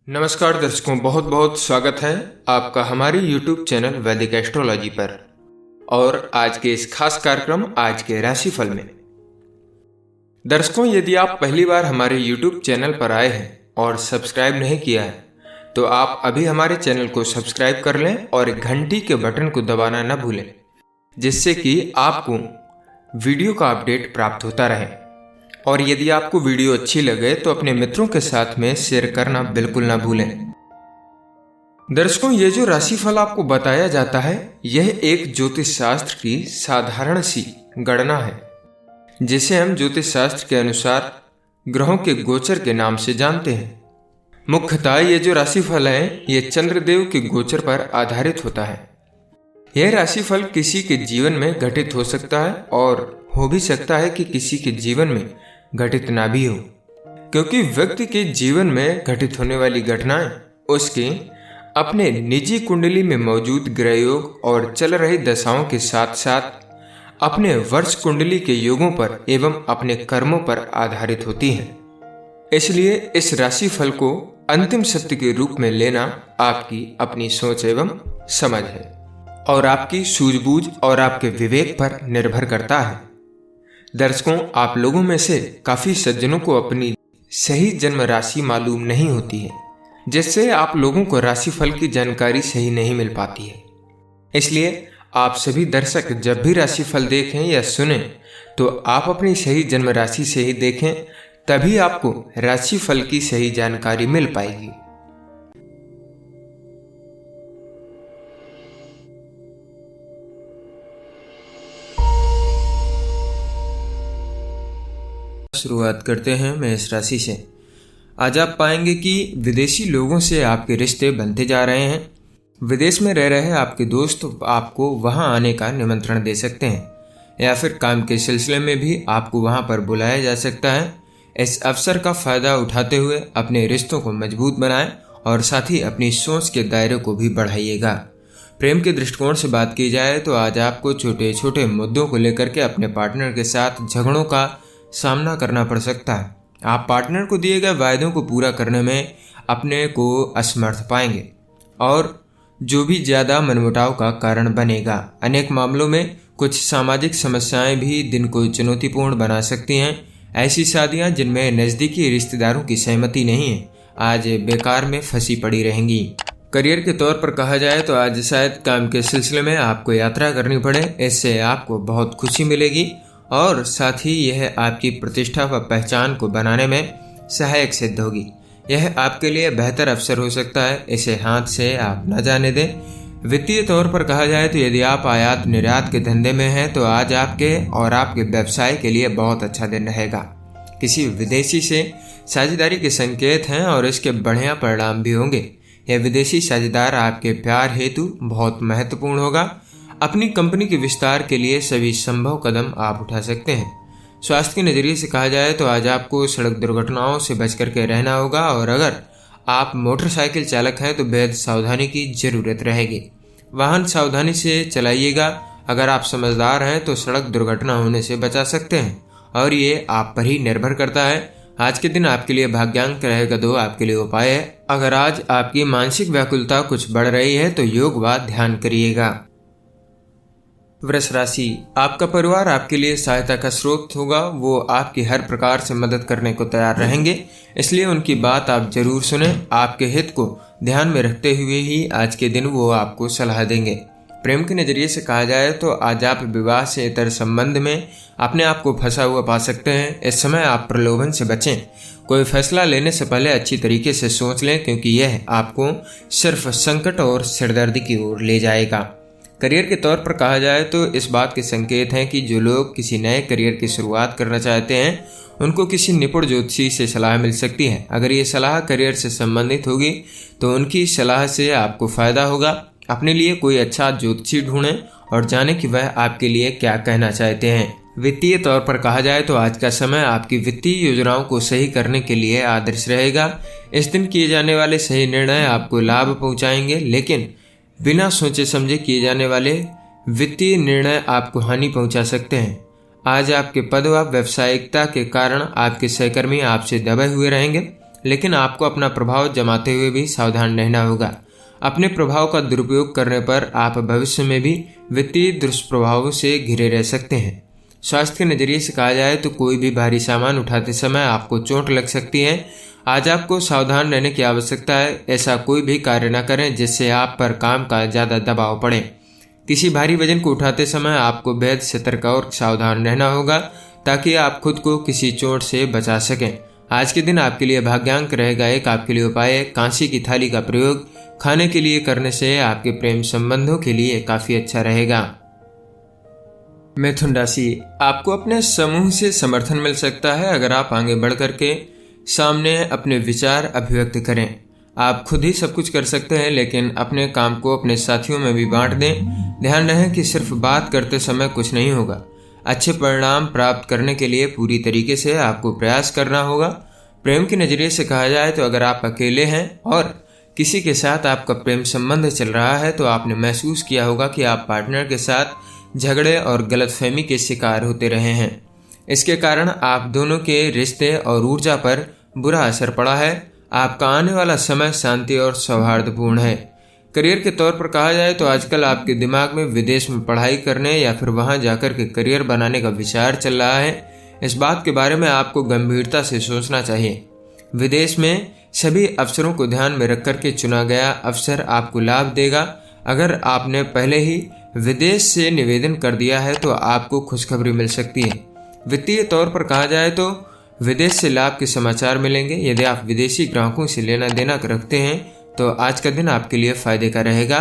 नमस्कार दर्शकों, बहुत बहुत स्वागत है आपका हमारे YouTube चैनल वैदिक एस्ट्रोलॉजी पर। और आज के इस खास कार्यक्रम आज के राशिफल में दर्शकों, यदि आप पहली बार हमारे YouTube चैनल पर आए हैं और सब्सक्राइब नहीं किया है तो आप अभी हमारे चैनल को सब्सक्राइब कर लें और घंटी के बटन को दबाना न भूलें, जिससे कि आपको वीडियो का अपडेट प्राप्त होता रहे। और यदि आपको वीडियो अच्छी लगे तो अपने मित्रों के साथ में शेयर करना बिल्कुल ना भूलें। दर्शकों, ये जो राशिफल आपको बताया जाता है यह एक ज्योतिष शास्त्र की साधारण सी गणना है, जिसे हम ज्योतिष शास्त्र के अनुसार ग्रहों के गोचर के नाम से जानते हैं। मुख्यतः ये जो राशिफल है ये चंद्रदेव के गोचर पर आधारित होता है। यह राशिफल किसी के जीवन में घटित हो सकता है और हो भी सकता है कि किसी के जीवन में घटित ना भी हो, क्योंकि व्यक्ति के जीवन में घटित होने वाली घटनाएं उसके अपने निजी कुंडली में मौजूद ग्रह योग और चल रही दशाओं के साथ साथ अपने वर्ष कुंडली के योगों पर एवं अपने कर्मों पर आधारित होती हैं। इसलिए इस राशिफल को अंतिम सत्य के रूप में लेना आपकी अपनी सोच एवं समझ है और आपकी सूझबूझ और आपके विवेक पर निर्भर करता है। दर्शकों, आप लोगों में से काफी सज्जनों को अपनी सही जन्म राशि मालूम नहीं होती है, जिससे आप लोगों को राशिफल की जानकारी सही नहीं मिल पाती है। इसलिए आप सभी दर्शक जब भी राशिफल देखें या सुने तो आप अपनी सही जन्म राशि से ही देखें, तभी आपको राशिफल की सही जानकारी मिल पाएगी। शुरुआत करते हैं मेष राशि से। आज आप पाएंगे कि विदेशी लोगों से आपके रिश्ते बनते जा रहे हैं। विदेश में रह रहे आपके दोस्त आपको वहां आने का निमंत्रण दे सकते हैं या फिर काम के सिलसिले में भी आपको वहां पर बुलाया जा सकता है। इस अवसर का फायदा उठाते हुए अपने रिश्तों को मजबूत बनाएं और साथ ही अपनी सोच के दायरे को भी बढ़ाइएगा। प्रेम के दृष्टिकोण से बात की जाए तो आज आपको छोटे छोटे मुद्दों को लेकर के अपने पार्टनर के साथ झगड़ों का सामना करना पड़ सकता है। आप पार्टनर को दिए गए वायदों को पूरा करने में अपने को असमर्थ पाएंगे और जो भी ज्यादा मनमुटाव का कारण बनेगा। अनेक मामलों में कुछ सामाजिक समस्याएं भी दिन को चुनौतीपूर्ण बना सकती हैं। ऐसी शादियां जिनमें नजदीकी रिश्तेदारों की सहमति नहीं है आज बेकार में फंसी पड़ी रहेंगी। करियर के तौर पर कहा जाए तो आज शायद काम के सिलसिले में आपको यात्रा करनी पड़े, इससे आपको बहुत खुशी मिलेगी और साथ ही यह आपकी प्रतिष्ठा व पहचान को बनाने में सहायक सिद्ध होगी। यह आपके लिए बेहतर अवसर हो सकता है, इसे हाथ से आप न जाने दें। वित्तीय तौर पर कहा जाए तो यदि आप आयात निर्यात के धंधे में हैं तो आज आपके और आपके व्यवसाय के लिए बहुत अच्छा दिन रहेगा। किसी विदेशी से साझेदारी के संकेत हैं और इसके बढ़िया परिणाम भी होंगे। यह विदेशी साझेदार आपके प्यार हेतु बहुत महत्वपूर्ण होगा। अपनी कंपनी के विस्तार के लिए सभी संभव कदम आप उठा सकते हैं। स्वास्थ्य के नजरिए से कहा जाए तो आज आपको सड़क दुर्घटनाओं से बच करके रहना होगा और अगर आप मोटरसाइकिल चालक हैं तो बेहद सावधानी की जरूरत रहेगी। वाहन सावधानी से चलाइएगा। अगर आप समझदार हैं तो सड़क दुर्घटना होने से बचा सकते हैं और ये आप पर ही निर्भर करता है। आज के दिन आपके लिए भाग्यांक रहेगा 2, आपके लिए उपाय है। अगर आज आपकी मानसिक व्याकुलता कुछ बढ़ रही है तो योग व ध्यान करिएगा। वृष राशि, आपका परिवार आपके लिए सहायता का स्रोत होगा। वो आपकी हर प्रकार से मदद करने को तैयार रहेंगे, इसलिए उनकी बात आप जरूर सुने। आपके हित को ध्यान में रखते हुए ही आज के दिन वो आपको सलाह देंगे। प्रेम के नजरिए से कहा जाए तो आज आप विवाह से इतर संबंध में अपने आप को फंसा हुआ पा सकते हैं। इस समय आप प्रलोभन से बचें। कोई फैसला लेने से पहले अच्छी तरीके से सोच लें, क्योंकि यह आपको सिर्फ संकट और सिरदर्दी की ओर ले जाएगा। करियर के तौर पर कहा जाए तो इस बात के संकेत हैं कि जो लोग किसी नए करियर की शुरुआत करना चाहते हैं उनको किसी निपुण ज्योतिषी से सलाह मिल सकती है। अगर ये सलाह करियर से संबंधित होगी तो उनकी सलाह से आपको फायदा होगा। अपने लिए कोई अच्छा ज्योतिषी ढूंढें और जाने कि वह आपके लिए क्या कहना चाहते हैं। वित्तीय तौर पर कहा जाए तो आज का समय आपकी वित्तीय योजनाओं को सही करने के लिए आदर्श रहेगा। इस दिन किए जाने वाले सही निर्णय आपको लाभ पहुंचाएंगे, लेकिन बिना सोचे समझे किए जाने वाले वित्तीय निर्णय आपको हानि पहुंचा सकते हैं। आज आपके पद व व्यावसायिकता के कारण आपके सहकर्मी आपसे दबे हुए रहेंगे। लेकिन आपको अपना प्रभाव जमाते हुए भी सावधान रहना होगा। अपने प्रभाव का दुरुपयोग करने पर आप भविष्य में भी वित्तीय दुष्प्रभावों से घिरे रह सकते हैं। स्वास्थ्य के नज़रिए से कहा जाए तो कोई भी भारी सामान उठाते समय आपको चोट लग सकती है। आज आपको सावधान रहने की आवश्यकता है। ऐसा कोई भी कार्य न करें जिससे आप पर काम का ज़्यादा दबाव पड़े। किसी भारी वजन को उठाते समय आपको बेहद सतर्क और सावधान रहना होगा ताकि आप खुद को किसी चोट से बचा सकें। आज के दिन आपके लिए भाग्यांक रहेगा एक। आपके लिए उपाय है कांसी की थाली का प्रयोग खाने के लिए करने से आपके प्रेम संबंधों के लिए काफ़ी अच्छा रहेगा। मिथुन राशि, आपको अपने समूह से समर्थन मिल सकता है अगर आप आगे बढ़ करके सामने अपने विचार अभिव्यक्त करें। आप खुद ही सब कुछ कर सकते हैं, लेकिन अपने काम को अपने साथियों में भी बांट दें। ध्यान रहे कि सिर्फ बात करते समय कुछ नहीं होगा। अच्छे परिणाम प्राप्त करने के लिए पूरी तरीके से आपको प्रयास करना होगा। प्रेम के नज़रिए से कहा जाए तो अगर आप अकेले हैं और किसी के साथ आपका प्रेम संबंध चल रहा है तो आपने महसूस किया होगा कि आप पार्टनर के साथ झगड़े और गलतफहमी के शिकार होते रहे हैं। इसके कारण आप दोनों के रिश्ते और ऊर्जा पर बुरा असर पड़ा है। आपका आने वाला समय शांति और सौहार्दपूर्ण है। करियर के तौर पर कहा जाए तो आजकल आपके दिमाग में विदेश में पढ़ाई करने या फिर वहां जाकर के करियर बनाने का विचार चल रहा है। इस बात के बारे में आपको गंभीरता से सोचना चाहिए। विदेश में सभी अवसरों को ध्यान में रख करके चुना गया अवसर आपको लाभ देगा। अगर आपने पहले ही विदेश से निवेदन कर दिया है तो आपको खुशखबरी मिल सकती है। वित्तीय तौर पर कहा जाए तो विदेश से लाभ के समाचार मिलेंगे। यदि आप विदेशी ग्राहकों से लेना देना रखते हैं तो आज का दिन आपके लिए फायदे का रहेगा।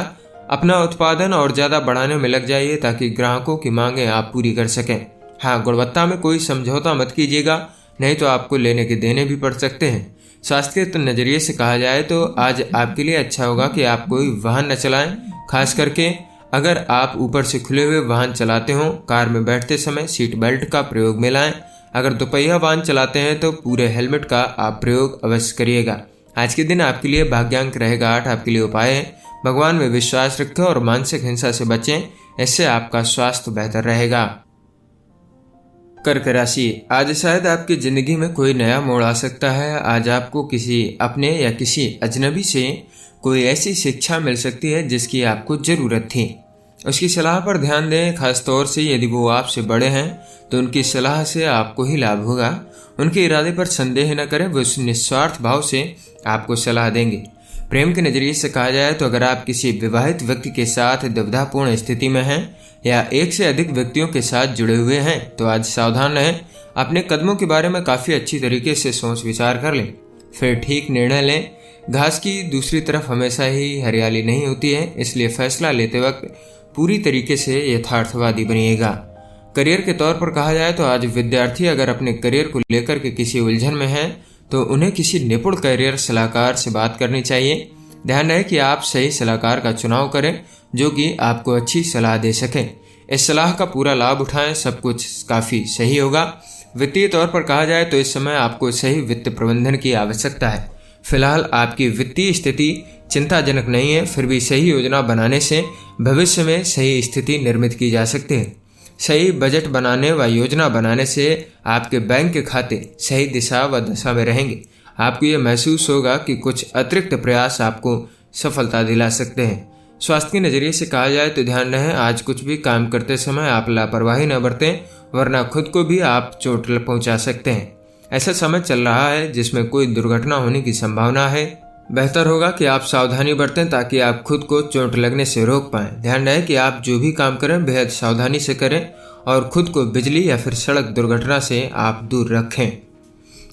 अपना उत्पादन और ज़्यादा बढ़ाने में लग जाइए ताकि ग्राहकों की मांगें आप पूरी कर सकें। हाँ, गुणवत्ता में कोई समझौता मत कीजिएगा, नहीं तो आपको लेने के देने भी पड़ सकते हैं। स्वास्थ्य के नज़रिए से कहा जाए तो आज आपके लिए अच्छा होगा कि आप कोई वाहन न चलाएं, खास करके अगर आप ऊपर से खुले हुए वाहन चलाते हों। कार में बैठते समय सीट बेल्ट का प्रयोग में लाएं। अगर दोपहिया वाहन चलाते हैं तो पूरे हेलमेट का आप प्रयोग अवश्य करिएगा। आज के दिन आपके लिए भाग्यांक रहेगा 8। आपके लिए उपाय है भगवान में विश्वास रखें और मानसिक हिंसा से बचें, इससे आपका स्वास्थ्य बेहतर रहेगा। कर्क राशि, आज शायद आपकी जिंदगी में कोई नया मोड़ आ सकता है। आज आपको किसी अपने या किसी अजनबी से कोई ऐसी शिक्षा मिल सकती है जिसकी आपको ज़रूरत थी। उसकी सलाह पर ध्यान दें, खास तौर से यदि वो आपसे बड़े हैं तो उनकी सलाह से आपको ही लाभ होगा। उनके इरादे पर संदेह न करें, वो उस निस्वार्थ भाव से आपको सलाह देंगे। प्रेम के नज़रिए से कहा जाए तो अगर आप किसी विवाहित व्यक्ति के साथ दुविधापूर्ण स्थिति में हैं या एक से अधिक व्यक्तियों के साथ जुड़े हुए हैं तो आज सावधान रहें। अपने कदमों के बारे में काफ़ी अच्छी तरीके से सोच विचार कर लें, फिर ठीक निर्णय लें। घास की दूसरी तरफ हमेशा ही हरियाली नहीं होती है, इसलिए फैसला लेते वक्त पूरी तरीके से यथार्थवादी बनिएगा। करियर के तौर पर कहा जाए तो आज विद्यार्थी अगर अपने करियर को लेकर के किसी उलझन में हैं तो उन्हें किसी निपुण करियर सलाहकार से बात करनी चाहिए। ध्यान रहे कि आप सही सलाहकार का चुनाव करें जो कि आपको अच्छी सलाह दे सकें। इस सलाह का पूरा लाभ उठाएं, सब कुछ काफ़ी सही होगा। वित्तीय तौर पर कहा जाए तो इस समय आपको सही वित्त प्रबंधन की आवश्यकता है। फिलहाल आपकी वित्तीय स्थिति चिंताजनक नहीं है, फिर भी सही योजना बनाने से भविष्य में सही स्थिति निर्मित की जा सकती है। सही बजट बनाने व योजना बनाने से आपके बैंक के खाते सही दिशा व दशा में रहेंगे। आपको ये महसूस होगा कि कुछ अतिरिक्त प्रयास आपको सफलता दिला सकते हैं। स्वास्थ्य के नज़रिए से कहा जाए तो ध्यान रहे, आज कुछ भी काम करते समय आप लापरवाही न बरतें, वरना खुद को भी आप चोट पहुंचा सकते हैं। ऐसा समय चल रहा है जिसमें कोई दुर्घटना होने की संभावना है। बेहतर होगा कि आप सावधानी बरतें ताकि आप खुद को चोट लगने से रोक पाएं। ध्यान रहे कि आप जो भी काम करें बेहद सावधानी से करें और खुद को बिजली या फिर सड़क दुर्घटना से आप दूर रखें।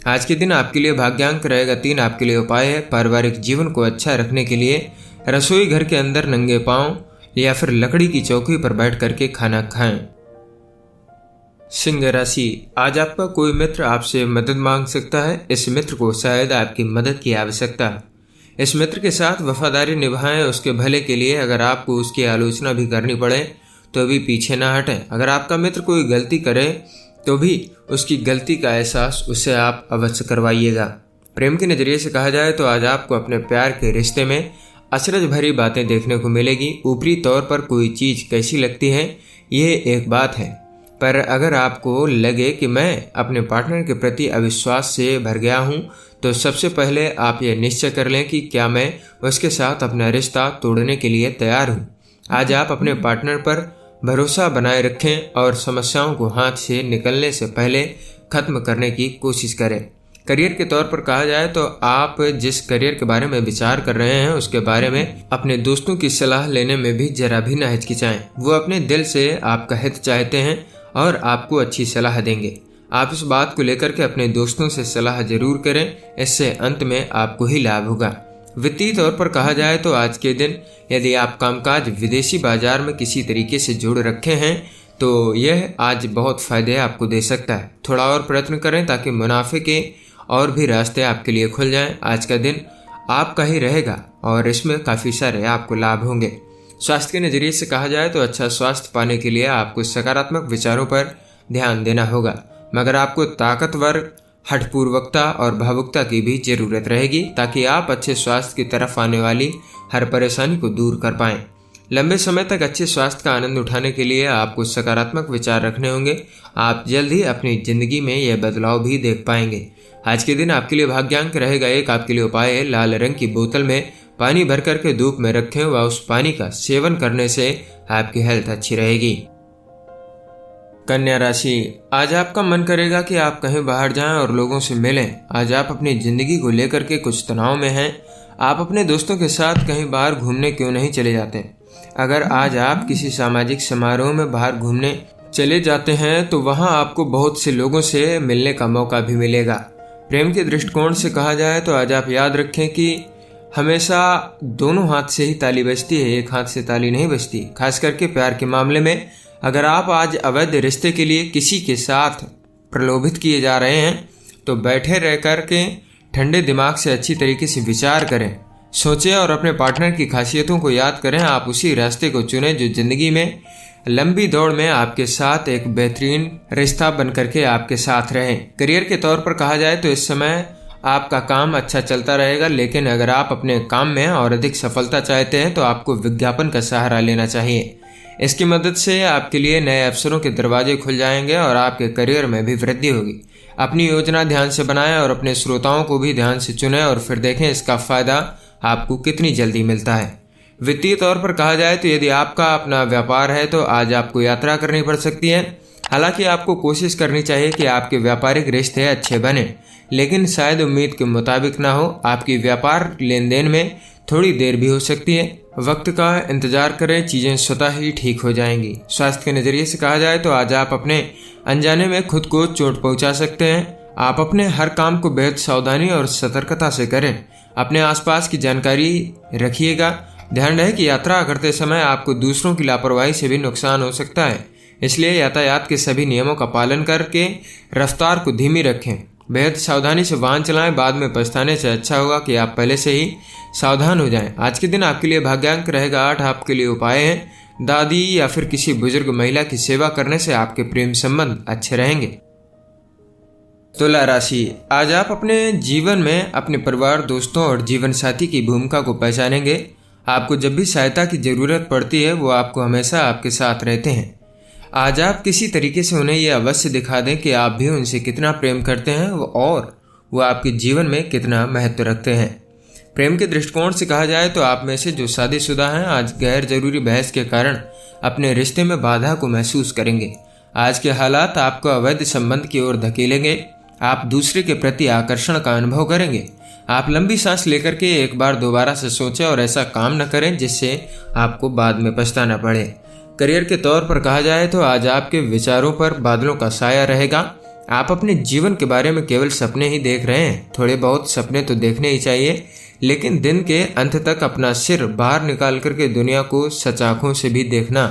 आज के दिन आपके लिए भाग्यांक रहेगा 3। आपके लिए उपाय है पारिवारिक जीवन को अच्छा रखने के लिए रसोई घर के अंदर नंगे पांव या फिर लकड़ी की चौकी पर बैठ करके खाना खाएं। सिंह राशि, आज आपका कोई मित्र आपसे मदद मांग सकता है। इस मित्र को शायद आपकी मदद की आवश्यकता है। इस मित्र के साथ वफादारी निभाएं, उसके भले के लिए। अगर आपको उसकी आलोचना भी करनी पड़े तो भी पीछे ना हटें। अगर आपका मित्र कोई गलती करे तो भी उसकी गलती का एहसास उससे आप अवश्य करवाइएगा। प्रेम के नज़रिए से कहा जाए तो आज आपको अपने प्यार के रिश्ते में अचरज भरी बातें देखने को मिलेगी। ऊपरी तौर पर कोई चीज़ कैसी लगती है ये एक बात है, पर अगर आपको लगे कि मैं अपने पार्टनर के प्रति अविश्वास से भर गया हूँ, तो सबसे पहले आप ये निश्चय कर लें कि क्या मैं उसके साथ अपना रिश्ता तोड़ने के लिए तैयार हूँ। आज आप अपने पार्टनर पर भरोसा बनाए रखें और समस्याओं को हाथ से निकलने से पहले खत्म करने की कोशिश करें। करियर के तौर पर कहा जाए तो आप जिस करियर के बारे में विचार कर रहे हैं उसके बारे में अपने दोस्तों की सलाह लेने में भी जरा भी न हिचकिचाएं। वो अपने दिल से आपका हित चाहते हैं और आपको अच्छी सलाह देंगे। आप इस बात को लेकर के अपने दोस्तों से सलाह जरूर करें, इससे अंत में आपको ही लाभ होगा। वित्तीय तौर पर कहा जाए तो आज के दिन यदि आप कामकाज विदेशी बाजार में किसी तरीके से जोड़ रखे हैं तो यह आज बहुत फायदे आपको दे सकता है। थोड़ा और प्रयत्न करें ताकि मुनाफे के और भी रास्ते आपके लिए खुल जाएं। आज का दिन आपका ही रहेगा और इसमें काफ़ी सारे आपको लाभ होंगे। स्वास्थ्य के नज़रिए से कहा जाए तो अच्छा स्वास्थ्य पाने के लिए आपको सकारात्मक विचारों पर ध्यान देना होगा, मगर आपको ताकतवर हठपूर्वकता और भावुकता की भी जरूरत रहेगी ताकि आप अच्छे स्वास्थ्य की तरफ आने वाली हर परेशानी को दूर कर पाएं। लंबे समय तक अच्छे स्वास्थ्य का आनंद उठाने के लिए आपको सकारात्मक विचार रखने होंगे। आप जल्द ही अपनी जिंदगी में यह बदलाव भी देख पाएंगे। आज के दिन आपके लिए भाग्यांक रहेगा एक। आपके लिए उपाय है लाल रंग की बोतल में पानी भर करके धूप में रखें व उस पानी का सेवन करने से आपकी हेल्थ अच्छी रहेगी। कन्या राशि, आज आपका मन करेगा कि आप कहीं बाहर जाएं और लोगों से मिलें। आज आप अपनी जिंदगी को लेकर के कुछ तनाव में हैं। आप अपने दोस्तों के साथ कहीं बाहर घूमने क्यों नहीं चले जाते। अगर आज आप किसी सामाजिक समारोह में बाहर घूमने चले जाते हैं तो वहां आपको बहुत से लोगों से मिलने का मौका भी मिलेगा। प्रेम के दृष्टिकोण से कहा जाए तो आज आप याद रखें कि हमेशा दोनों हाथ से ही ताली बजती है, एक हाथ से ताली नहीं बजती। खास करके प्यार के मामले में अगर आप आज अवैध रिश्ते के लिए किसी के साथ प्रलोभित किए जा रहे हैं तो बैठे रह कर के ठंडे दिमाग से अच्छी तरीके से विचार करें, सोचें और अपने पार्टनर की खासियतों को याद करें। आप उसी रास्ते को चुनें जो जिंदगी में लंबी दौड़ में आपके साथ एक बेहतरीन रिश्ता बन करके आपके साथ रहे। करियर के तौर पर कहा जाए तो इस समय आपका काम अच्छा चलता रहेगा, लेकिन अगर आप अपने काम में और अधिक सफलता चाहते हैं तो आपको विज्ञापन का सहारा लेना चाहिए। इसकी मदद से आपके लिए नए अवसरों के दरवाजे खुल जाएंगे और आपके करियर में भी वृद्धि होगी। अपनी योजना ध्यान से बनाएं और अपने श्रोताओं को भी ध्यान से चुनें और फिर देखें इसका फायदा आपको कितनी जल्दी मिलता है। वित्तीय तौर पर कहा जाए तो यदि आपका अपना व्यापार है तो आज आपको यात्रा करनी पड़ सकती है। हालांकि आपको कोशिश करनी चाहिए कि आपके व्यापारिक रिश्ते अच्छे बने, लेकिन शायद उम्मीद के मुताबिक ना हो। आपकी व्यापार लेन देन में थोड़ी देर भी हो सकती है। वक्त का इंतजार करें, चीज़ें स्वतः ही ठीक हो जाएंगी। स्वास्थ्य के नज़रिए से कहा जाए तो आज आप अपने अनजाने में खुद को चोट पहुंचा सकते हैं। आप अपने हर काम को बेहद सावधानी और सतर्कता से करें। अपने आसपास की जानकारी रखिएगा। ध्यान रहे कि यात्रा करते समय आपको दूसरों की लापरवाही से भी नुकसान हो सकता है, इसलिए यातायात के सभी नियमों का पालन करके रफ्तार को धीमी रखें। बेहद सावधानी से वाहन चलाएं, बाद में पछताने से अच्छा होगा कि आप पहले से ही सावधान हो जाएं। आज के दिन आपके लिए भाग्यांक रहेगा 8। आपके लिए उपाय है दादी या फिर किसी बुजुर्ग महिला की सेवा करने से आपके प्रेम संबंध अच्छे रहेंगे। तुला राशि, आज आप अपने जीवन में अपने परिवार, दोस्तों और जीवन साथी की भूमिका को पहचानेंगे। आपको जब भी सहायता की जरूरत पड़ती है वो आपको हमेशा आपके साथ रहते हैं। आज आप किसी तरीके से उन्हें यह अवश्य दिखा दें कि आप भी उनसे कितना प्रेम करते हैं और वो आपके जीवन में कितना महत्व रखते हैं। प्रेम के दृष्टिकोण से कहा जाए तो आप में से जो शादीशुदा हैं आज गैर जरूरी बहस के कारण अपने रिश्ते में बाधा को महसूस करेंगे। आज के हालात आपको अवैध संबंध की ओर धकेलेंगे। आप दूसरे के प्रति आकर्षण का अनुभव करेंगे। आप लंबी सांस लेकर के एक बार दोबारा से सोचें और ऐसा काम न करें जिससे आपको बाद में पछताना पड़े। करियर के तौर पर कहा जाए तो आज आपके विचारों पर बादलों का साया रहेगा। आप अपने जीवन के बारे में केवल सपने ही देख रहे हैं। थोड़े बहुत सपने तो देखने ही चाहिए, लेकिन दिन के अंत तक अपना सिर बाहर निकाल करके दुनिया को सच आंखों से भी देखना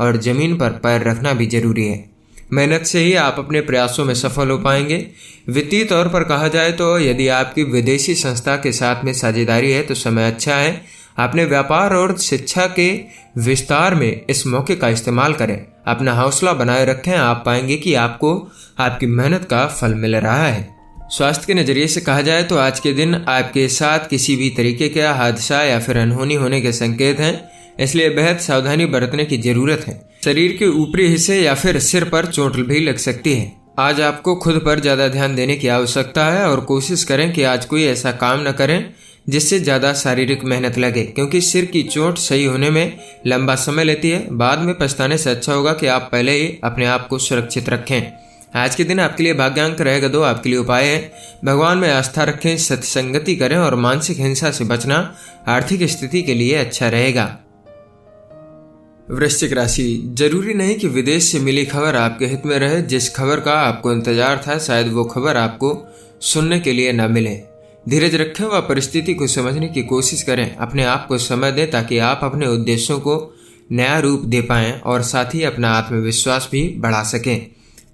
और जमीन पर पैर रखना भी जरूरी है। मेहनत से ही आप अपने प्रयासों में सफल हो पाएंगे। वित्तीय तौर पर कहा जाए तो यदि आपकी विदेशी संस्था के साथ में साझेदारी है तो समय अच्छा है। अपने व्यापार और शिक्षा के विस्तार में इस मौके का इस्तेमाल करें। अपना हौसला बनाए रखें। आप पाएंगे कि आपको आपकी मेहनत का फल मिल रहा है। स्वास्थ्य के नज़रिए से कहा जाए तो आज के दिन आपके साथ किसी भी तरीके का हादसा या फिर अनहोनी होने के संकेत हैं। इसलिए बेहद सावधानी बरतने की जरूरत है। शरीर के ऊपरी हिस्से या फिर सिर पर चोट भी लग सकती है। आज आपको खुद पर ज्यादा ध्यान देने की आवश्यकता है और कोशिश करें कि आज कोई ऐसा काम न करें जिससे ज्यादा शारीरिक मेहनत लगे, क्योंकि सिर की चोट सही होने में लंबा समय लेती है। बाद में पछताने से अच्छा होगा कि आप पहले ही अपने आप को सुरक्षित रखें। आज के दिन आपके लिए भाग्यांक रहेगा 2। आपके लिए उपाय है भगवान में आस्था रखें, सत्संगति करें और मानसिक हिंसा से बचना आर्थिक स्थिति के लिए अच्छा रहेगा। वृश्चिक राशि, जरूरी नहीं कि विदेश से मिली खबर आपके हित में रहे। जिस खबर का आपको इंतजार था शायद वो खबर आपको सुनने के लिए न मिले। धीरज रखें व परिस्थिति को समझने की कोशिश करें। अपने आप को समय दें ताकि आप अपने उद्देश्यों को नया रूप दे पाएं और साथ ही अपना आत्मविश्वास भी बढ़ा सकें।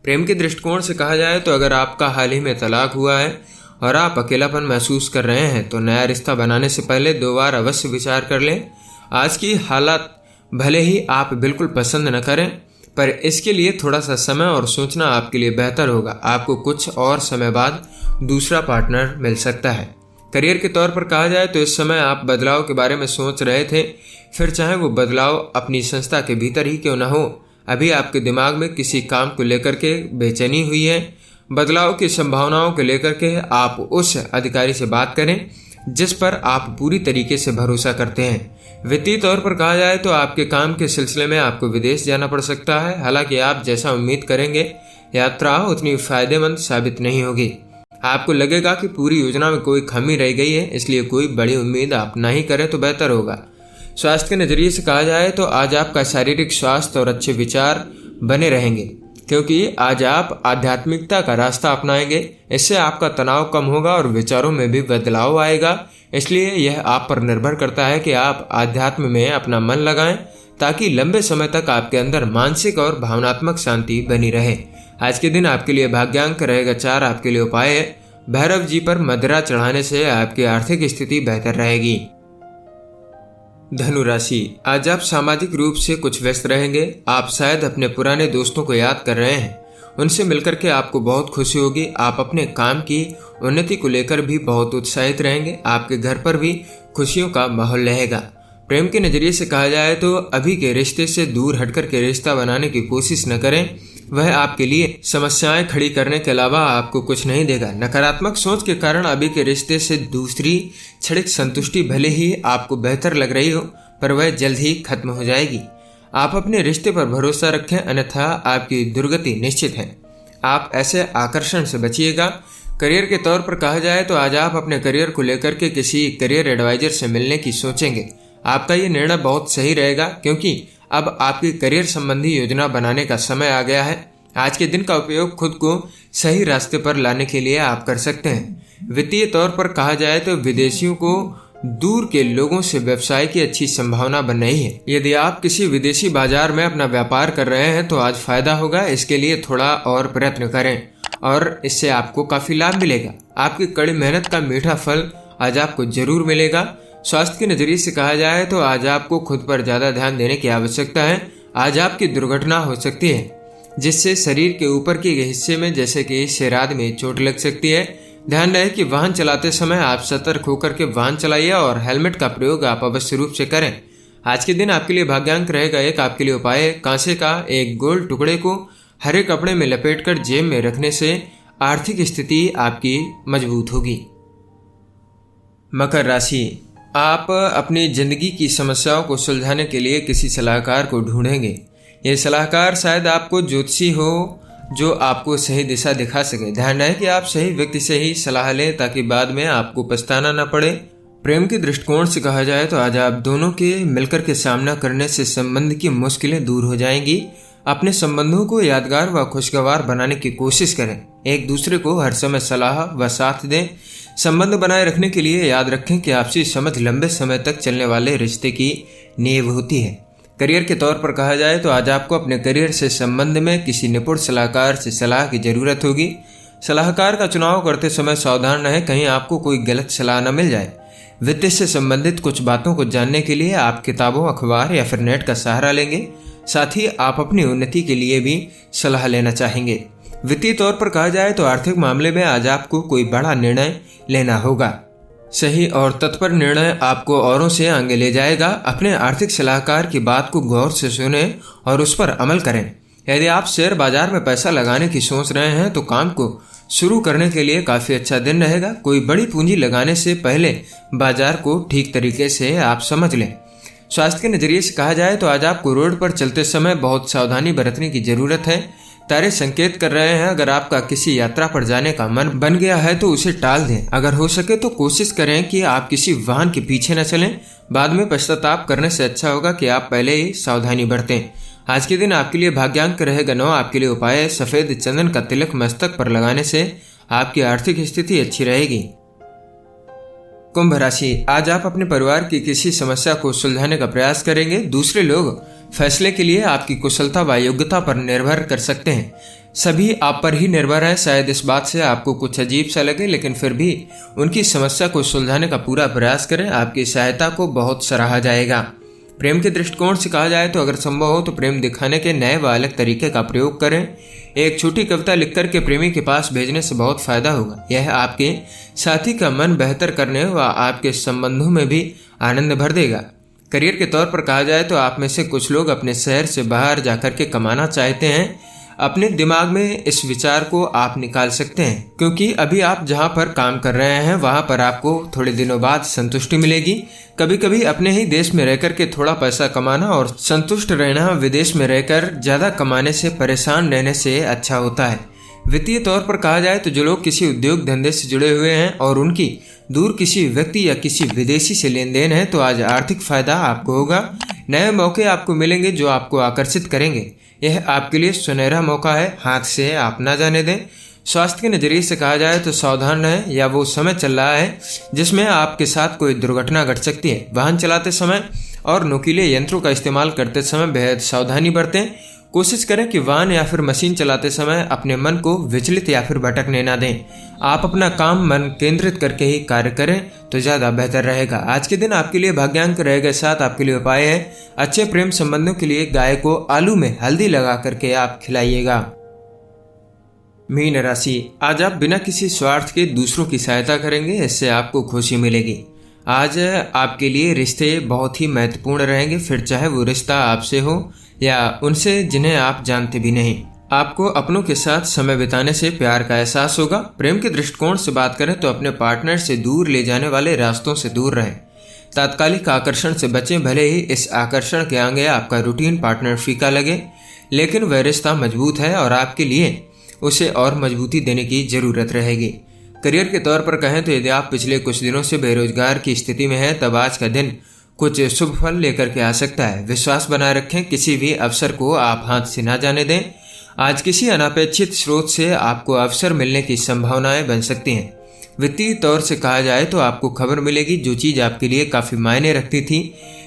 प्रेम के दृष्टिकोण से कहा जाए तो अगर आपका हाल ही में तलाक हुआ है और आप अकेलापन महसूस कर रहे हैं तो नया रिश्ता बनाने से पहले 2 बार अवश्य विचार कर लें। आज की हालत भले ही आप बिल्कुल पसंद न करें, पर इसके लिए थोड़ा सा समय और सोचना आपके लिए बेहतर होगा। आपको कुछ और समय बाद दूसरा पार्टनर मिल सकता है। करियर के तौर पर कहा जाए तो इस समय आप बदलाव के बारे में सोच रहे थे, फिर चाहे वो बदलाव अपनी संस्था के भीतर ही क्यों न हो। अभी आपके दिमाग में किसी काम को लेकर के बेचैनी हुई है। बदलाव की संभावनाओं को लेकर के आप उस अधिकारी से बात करें जिस पर आप पूरी तरीके से भरोसा करते हैं। वित्तीय तौर पर कहा जाए तो आपके काम के सिलसिले में आपको विदेश जाना पड़ सकता है। हालांकि आप जैसा उम्मीद करेंगे यात्रा उतनी फायदेमंद साबित नहीं होगी। आपको लगेगा कि पूरी योजना में कोई खामी रह गई है, इसलिए कोई बड़ी उम्मीद आप नहीं करें तो बेहतर होगा। स्वास्थ्य के नजरिए से कहा जाए तो आज आपका शारीरिक स्वास्थ्य और अच्छे विचार बने रहेंगे, क्योंकि आज आप आध्यात्मिकता का रास्ता अपनाएंगे। इससे आपका तनाव कम होगा और विचारों में भी बदलाव आएगा। इसलिए यह आप पर निर्भर करता है कि आप आध्यात्म में अपना मन लगाएं ताकि लंबे समय तक आपके अंदर मानसिक और भावनात्मक शांति बनी रहे। आज के दिन आपके लिए भाग्यांक रहेगा 4। आपके लिए उपाय है भैरव जी पर मदिरा चढ़ाने से आपकी आर्थिक स्थिति बेहतर रहेगी। धनु राशि, आज आप सामाजिक रूप से कुछ व्यस्त रहेंगे। आप शायद अपने पुराने दोस्तों को याद कर रहे हैं, उनसे मिलकर के आपको बहुत खुशी होगी। आप अपने काम की उन्नति को लेकर भी बहुत उत्साहित रहेंगे। आपके घर पर भी खुशियों का माहौल रहेगा। प्रेम के नजरिए से कहा जाए तो अभी के रिश्ते से दूर हटकर के रिश्ता बनाने की कोशिश न करें। वह आपके लिए समस्याएं खड़ी करने के अलावा आपको कुछ नहीं देगा। नकारात्मक सोच के कारण अभी के रिश्ते से दूसरी क्षणिक संतुष्टि भले ही आपको बेहतर लग रही हो, पर वह जल्द ही खत्म हो जाएगी। आप अपने रिश्ते पर भरोसा रखें, अन्यथा आपकी दुर्गति निश्चित है। आप ऐसे आकर्षण से बचिएगा। करियर के तौर पर कहा जाए तो आज आप अपने करियर को लेकर के किसी करियर एडवाइजर से मिलने की सोचेंगे। आपका ये निर्णय बहुत सही रहेगा, क्योंकि अब आपकी करियर संबंधी योजना बनाने का समय आ गया है। आज के दिन का उपयोग खुद को सही रास्ते पर लाने के लिए आप कर सकते हैं। वित्तीय तौर पर कहा जाए तो विदेशियों को दूर के लोगों से व्यवसाय की अच्छी संभावना बन रही है। यदि आप किसी विदेशी बाजार में अपना व्यापार कर रहे हैं तो आज फायदा होगा। इसके लिए थोड़ा और प्रयत्न करें और इससे आपको काफी लाभ मिलेगा। आपकी कड़ी मेहनत का मीठा फल आज आपको जरूर मिलेगा। स्वास्थ्य के नजरिए से कहा जाए तो आज आपको खुद पर ज्यादा ध्यान देने की आवश्यकता है। आज आपकी दुर्घटना हो सकती है जिससे शरीर के ऊपर के हिस्से में जैसे कि सिराद में चोट लग सकती है। ध्यान रहे कि वाहन चलाते समय आप सतर्क होकर के वाहन चलाइए और हेलमेट का प्रयोग आप अवश्य रूप से करें। आज के दिन आपके लिए भाग्यांक रहेगा 1। आपके लिए उपाय है कांसे का एक गोल टुकड़े को हरे कपड़े में लपेटकर जेब में रखने से आर्थिक स्थिति आपकी मजबूत होगी। मकर राशि, आप अपनी जिंदगी की समस्याओं को सुलझाने के लिए किसी सलाहकार को ढूंढेंगे। यह सलाहकार शायद आपको ज्योतिषी हो जो आपको सही दिशा दिखा सके। ध्यान रहे कि आप सही व्यक्ति से ही सलाह लें ताकि बाद में आपको पछताना न पड़े। प्रेम के दृष्टिकोण से कहा जाए तो आज आप दोनों के मिलकर के सामना करने से संबंध की मुश्किलें दूर हो जाएंगी। अपने संबंधों को यादगार व खुशगवार बनाने की कोशिश करें। एक दूसरे को हर समय सलाह व साथ दें। संबंध बनाए रखने के लिए याद रखें कि आपसी समझ लंबे समय तक चलने वाले रिश्ते की नींव होती है। करियर के तौर पर कहा जाए तो आज आपको अपने करियर से संबंध में किसी निपुण सलाहकार से सलाह की जरूरत होगी। सलाहकार का चुनाव करते समय सावधान रहें, कहीं आपको कोई गलत सलाह न मिल जाए। वित्त से संबंधित कुछ बातों को जानने के लिए आप किताबों, अखबार या फिर नेट का सहारा लेंगे। साथ ही आप अपनी उन्नति के लिए भी सलाह लेना चाहेंगे। वित्तीय तौर पर कहा जाए तो आर्थिक मामले में आज आपको कोई बड़ा निर्णय लेना होगा। सही और तत्पर निर्णय आपको औरों से आगे ले जाएगा। अपने आर्थिक सलाहकार की बात को गौर से सुने और उस पर अमल करें। यदि आप शेयर बाजार में पैसा लगाने की सोच रहे हैं तो काम को शुरू करने के लिए काफ़ी अच्छा दिन रहेगा। कोई बड़ी पूंजी लगाने से पहले बाजार को ठीक तरीके से आप समझ लें। स्वास्थ्य के नज़रिए से कहा जाए तो आज आपको रोड पर चलते समय बहुत सावधानी बरतने की ज़रूरत है। तारे संकेत कर रहे हैं अगर आपका किसी यात्रा पर जाने का मन बन गया है तो उसे टाल दें। अगर हो सके तो कोशिश करें कि आप किसी वाहन के पीछे न चलें। बाद में पश्चाताप करने से अच्छा होगा कि आप पहले ही सावधानी बरतें। आज के दिन आपके लिए भाग्यांक रहेगा 9। आपके लिए उपाय है सफ़ेद चंदन का तिलक मस्तक पर लगाने से आपकी आर्थिक स्थिति अच्छी रहेगी। कुंभ राशि, आज आप अपने परिवार की किसी समस्या को सुलझाने का प्रयास करेंगे। दूसरे लोग फैसले के लिए आपकी कुशलता व योग्यता पर निर्भर कर सकते हैं। सभी आप पर ही निर्भर है। शायद इस बात से आपको कुछ अजीब सा लगे, लेकिन फिर भी उनकी समस्या को सुलझाने का पूरा प्रयास करें। आपकी सहायता को बहुत सराहा जाएगा। प्रेम के दृष्टिकोण से कहा जाए तो अगर संभव हो तो प्रेम दिखाने के नए व अलग तरीके का प्रयोग करें। एक छोटी कविता लिखकर के प्रेमी के पास भेजने से बहुत फायदा होगा। यह आपके साथी का मन बेहतर करने व आपके संबंधों में भी आनंद भर देगा। करियर के तौर पर कहा जाए तो आप में से कुछ लोग अपने शहर से बाहर जाकर के कमाना चाहते हैं। अपने दिमाग में इस विचार को आप निकाल सकते हैं, क्योंकि अभी आप जहां पर काम कर रहे हैं वहां पर आपको थोड़े दिनों बाद संतुष्टि मिलेगी। कभी कभी अपने ही देश में रहकर के थोड़ा पैसा कमाना और संतुष्ट रहना विदेश में रहकर ज़्यादा कमाने से परेशान रहने से अच्छा होता है। वित्तीय तौर पर कहा जाए तो जो लोग किसी उद्योग धंधे से जुड़े हुए हैं और उनकी दूर किसी व्यक्ति या किसी विदेशी से लेन देन है तो आज आर्थिक फायदा आपको होगा। नए मौके आपको मिलेंगे जो आपको आकर्षित करेंगे। यह आपके लिए सुनहरा मौका है, हाथ से आप ना जाने दें। स्वास्थ्य के नज़रिए से कहा जाए तो सावधान रहें, या वो समय चल रहा है जिसमें आपके साथ कोई दुर्घटना घट सकती है। वाहन चलाते समय और नुकीले यंत्रों का इस्तेमाल करते समय बेहद सावधानी बरतें। कोशिश करें कि वाहन या फिर मशीन चलाते समय अपने मन को विचलित या फिर भटकने ना दें। आप अपना काम मन केंद्रित करके ही कार्य करें तो ज़्यादा बेहतर रहेगा। आज के दिन आपके लिए भाग्यांक रहेगा 7। आपके लिए उपाय है अच्छे प्रेम संबंधों के लिए गाय को आलू में हल्दी लगा करके आप खिलाइएगा। मीन राशि, आज आप बिना किसी स्वार्थ के दूसरों की सहायता करेंगे, इससे आपको खुशी मिलेगी। आज आपके लिए रिश्ते बहुत ही महत्वपूर्ण रहेंगे, फिर चाहे वो रिश्ता आपसे हो या उनसे जिन्हें आप जानते भी नहीं। आपको अपनों के साथ समय बिताने से प्यार का एहसास होगा। प्रेम के दृष्टिकोण से बात करें तो अपने पार्टनर से दूर ले जाने वाले रास्तों से दूर रहें। तात्कालिक आकर्षण से बचें। भले ही इस आकर्षण के आगे आपका रूटीन पार्टनर फीका लगे, लेकिन वह रिश्ता मजबूत है और आपके लिए उसे और मजबूती देने की जरूरत रहेगी। करियर के तौर पर कहें तो यदि आप पिछले कुछ दिनों से बेरोजगार की स्थिति में हैं तब आज का दिन कुछ शुभ फल लेकर के आ सकता है। विश्वास बनाए रखें, किसी भी अवसर को आप हाथ से ना जाने दें। आज किसी अनपेक्षित स्रोत से आपको अवसर मिलने की संभावनाएं बन सकती हैं। वित्तीय तौर से कहा जाए तो आपको खबर मिलेगी जो चीज़ आपके लिए काफ़ी मायने रखती थी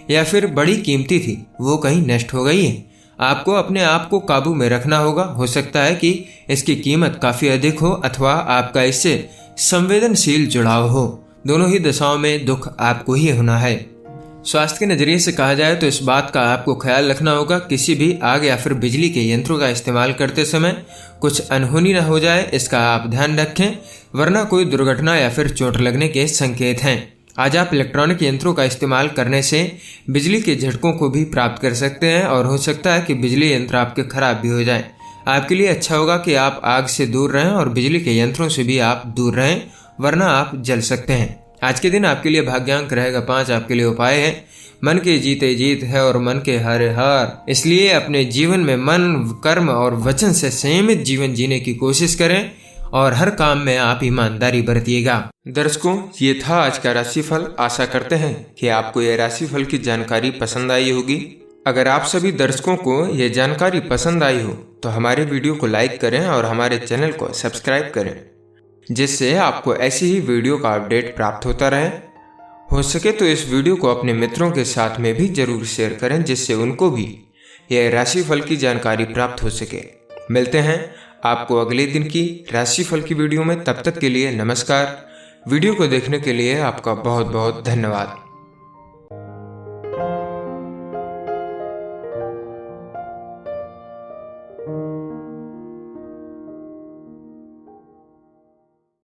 या फिर बड़ी कीमती थी वो कहीं नष्ट हो गई है। आपको अपने आप को काबू में रखना होगा। हो सकता है कि इसकी कीमत काफ़ी अधिक हो अथवा आपका इससे संवेदनशील जुड़ाव हो। दोनों ही दशाओं में दुख आपको ही होना है। स्वास्थ्य के नज़रिए से कहा जाए तो इस बात का आपको ख्याल रखना होगा किसी भी आग या फिर बिजली के यंत्रों का इस्तेमाल करते समय कुछ अनहोनी न हो जाए, इसका आप ध्यान रखें, वरना कोई दुर्घटना या फिर चोट लगने के संकेत हैं। आज आप इलेक्ट्रॉनिक यंत्रों का इस्तेमाल करने से बिजली के झटकों को भी प्राप्त कर सकते हैं और हो सकता है कि बिजली यंत्र आपके खराब भी हो जाएं। आपके लिए अच्छा होगा कि आप आग से दूर रहें और बिजली के यंत्रों से भी आप दूर रहें, वरना आप जल सकते हैं। आज के दिन आपके लिए भाग्यांक रहेगा 5। आपके लिए उपाय है मन के जीते जीत है और मन के हारे हार। इसलिए अपने जीवन में मन, कर्म और वचन से संयमित जीवन जीने की कोशिश करें और हर काम में आप ईमानदारी बरतिएगा। दर्शकों, ये था आज का राशिफल। आशा करते हैं कि आपको यह राशिफल की जानकारी पसंद आई होगी। अगर आप सभी दर्शकों को ये जानकारी पसंद आई हो तो हमारे वीडियो को लाइक करें और हमारे चैनल को सब्सक्राइब करें, जिससे आपको ऐसी ही वीडियो का अपडेट प्राप्त होता रहे। हो सके तो इस वीडियो को अपने मित्रों के साथ में भी जरूर शेयर करें, जिससे उनको भी यह राशिफल की जानकारी प्राप्त हो सके। मिलते हैं आपको अगले दिन की राशिफल की वीडियो में। तब तक के लिए नमस्कार। वीडियो को देखने के लिए आपका बहुत बहुत धन्यवाद।